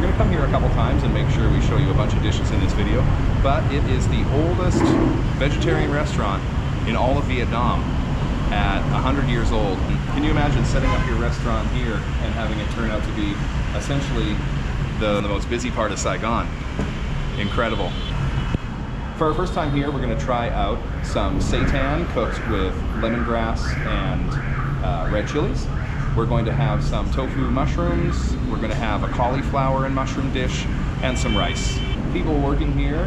going to come here a couple times and make sure we show you a bunch of dishes in this video, but it is the oldest vegetarian restaurant in all of Vietnam at 100 years old. Can you imagine setting up your restaurant here and having it turn out to be essentially the most busy part of Saigon? Incredible. For our first time here, we're going to try out some seitan cooked with lemongrass and red chilies. We're going to have some tofu mushrooms. We're going to have a cauliflower and mushroom dish and some rice. People working here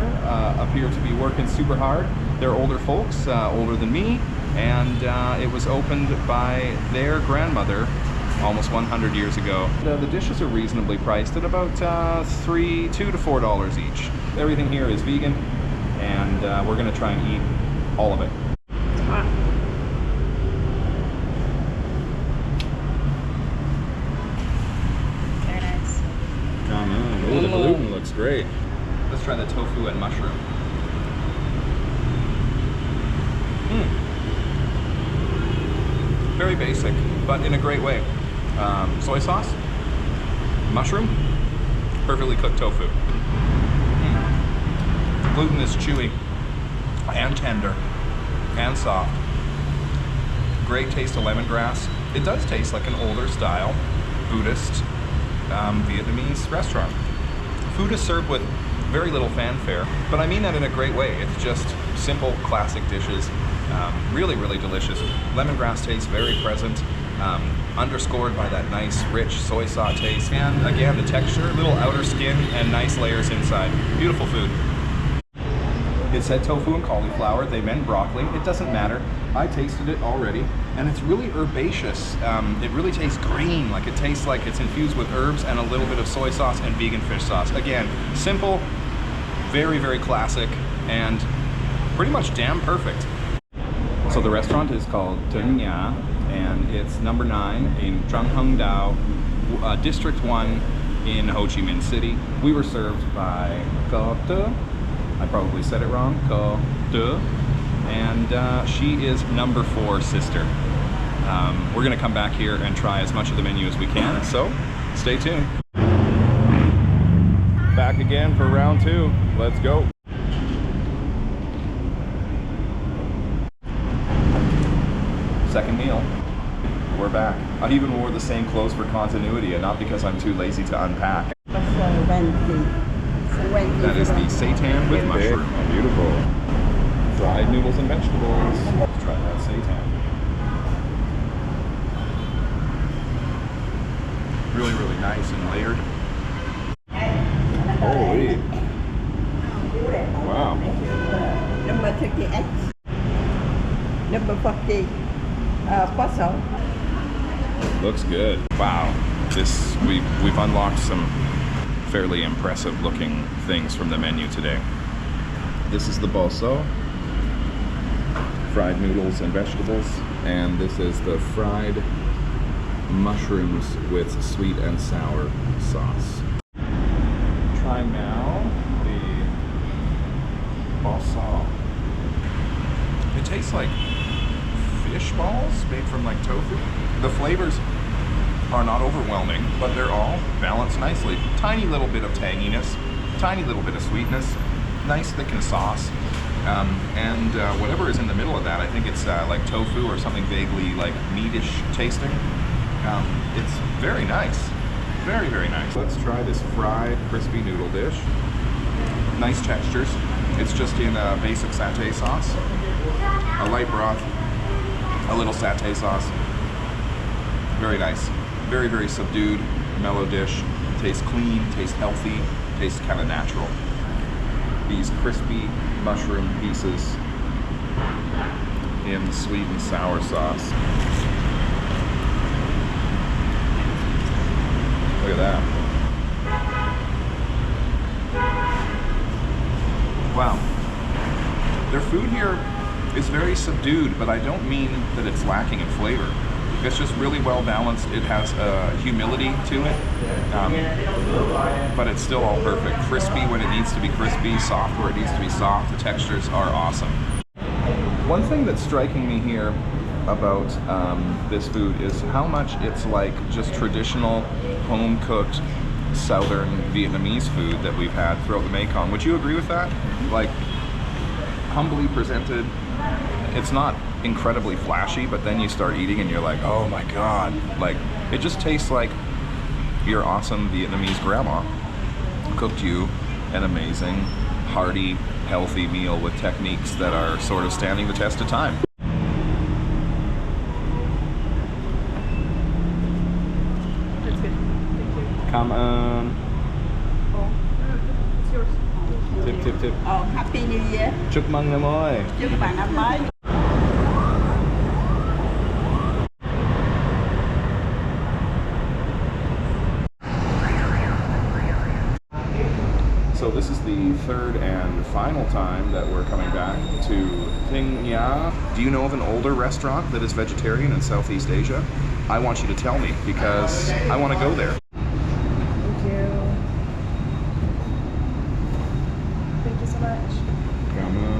appear to be working super hard. They're older folks, older than me, and it was opened by their grandmother almost 100 years ago. The dishes are reasonably priced at about $2 to $4 each. Everything here is vegan, and we're going to try and eat all of it. It's hot. Very nice. Come on. Oh, the gluten looks great. Let's try the tofu and mushroom. Very basic, but in a great way. Soy sauce, mushroom, perfectly cooked tofu. Gluten is chewy and tender and soft. Great taste of lemongrass. It does taste like an older style Buddhist Vietnamese restaurant. Food is served with very little fanfare, but I mean that in a great way. It's just simple, classic dishes. Really, really delicious. Lemongrass taste very present, underscored by that nice, rich soy sauce taste. And again, the texture, little outer skin and nice layers inside. Beautiful food. It said tofu and cauliflower. They meant broccoli. It doesn't matter. I tasted it already, and it's really herbaceous. It really tastes green, like it tastes like it's infused with herbs and a little bit of soy sauce and vegan fish sauce. Again, simple, very, very classic, and pretty much damn perfect. So the restaurant is called Tin Nghia, and it's number 9 in Trung Hung Dao, District 1 in Ho Chi Minh City. We were served by Co Tu. I probably said it wrong. Co Tu. And she is number 4 sister. We're going to come back here and try as much of the menu as we can, so stay tuned. Back again for round 2. Let's go. Second meal. We're back. I even wore the same clothes for continuity, and not because I'm too lazy to unpack. That is the seitan with mushroom. Beautiful. Fried noodles and vegetables. Let's try that seitan. Really, really nice and layered. Holy. Wow. Number 38. Number 40. Looks good. Wow. We've unlocked some fairly impressive looking things from the menu today. This is the boso, fried noodles and vegetables, and this is the fried mushrooms with sweet and sour sauce. Try now the boso. It tastes like fish balls made from like tofu. The flavors are not overwhelming, but they're all balanced nicely. Tiny little bit of tanginess, tiny little bit of sweetness, nice thickened sauce, and whatever is in the middle of that, I think it's like tofu or something vaguely like meatish tasting. It's very nice, very, very nice. Let's try this fried crispy noodle dish. Nice textures. It's just in a basic satay sauce, a light broth, a little satay sauce. Very nice. Very, very subdued, mellow dish. Tastes clean, tastes healthy, tastes kind of natural. These crispy mushroom pieces in the sweet and sour sauce. Look at that. Wow. Their food here is very subdued, but I don't mean that it's lacking in flavor. It's just really well balanced. It has humility to it, but it's still all perfect. Crispy when it needs to be crispy, soft where it needs to be soft. The textures are awesome. One thing that's striking me here about this food is how much it's like just traditional home-cooked southern Vietnamese food that we've had throughout the Mekong. Would you agree with that? Like, humbly presented. It's not incredibly flashy, but then you start eating and you're like, oh my God. Like, it just tastes like your awesome Vietnamese grandma cooked you an amazing, hearty, healthy meal with techniques that are sort of standing the test of time. That's good. Thank you. Come on. Oh, it's yours. Tip, tip, tip. Oh, Happy New Year. Chúc mừng năm mới. Chúc bạn năm mới. So this is the third and final time that we're coming back to Tin Nghia. Do you know of an older restaurant that is vegetarian in Southeast Asia? I want you to tell me because I want to go there. Thank you. Thank you so much. Come on.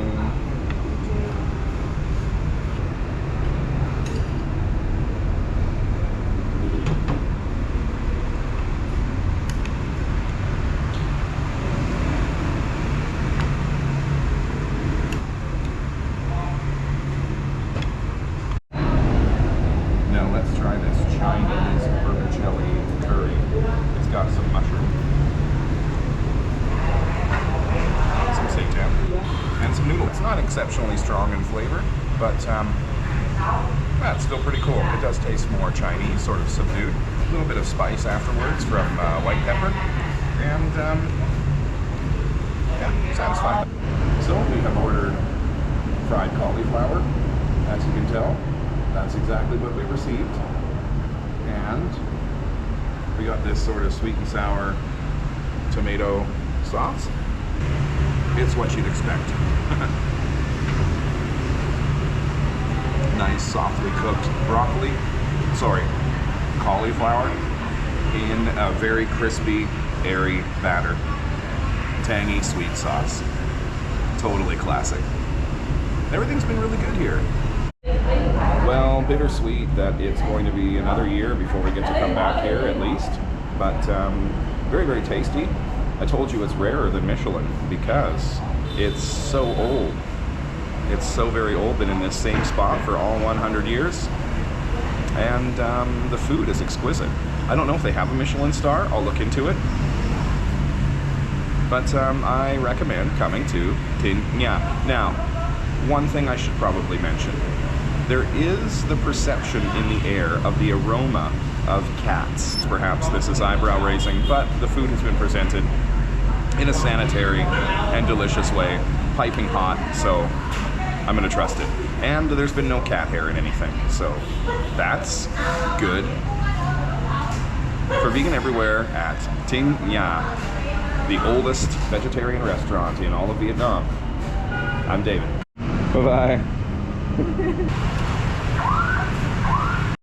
Now let's try this Chinese vermicelli curry. It's got some mushroom, some seitan, and some noodle. It's not exceptionally strong in flavor, but it's still pretty cool. It does taste more Chinese, sort of subdued. A little bit of spice afterwards from white pepper, and yeah, satisfying. So we have ordered fried cauliflower. As you can tell, that's exactly what we received. And we got this sort of sweet and sour tomato sauce. It's what you'd expect. Nice, softly cooked broccoli, cauliflower in a very crispy, airy batter. Tangy, sweet sauce. Totally classic. Everything's been really good here. Well, bittersweet that it's going to be another year before we get to come back here at least, but very, very tasty. I told you it's rarer than Michelin because it's so old. It's so very old, been in this same spot for all 100 years, and the food is exquisite. I don't know if they have a Michelin star, I'll look into it, but I recommend coming to Tin Nghia. Now, one thing I should probably mention. There is the perception in the air of the aroma of cats. Perhaps this is eyebrow raising, but the food has been presented in a sanitary and delicious way, piping hot, so I'm gonna trust it. And there's been no cat hair in anything, so that's good. For Vegan Everywhere at Tin Nghia, the oldest vegetarian restaurant in all of Vietnam, I'm David. Bye-bye.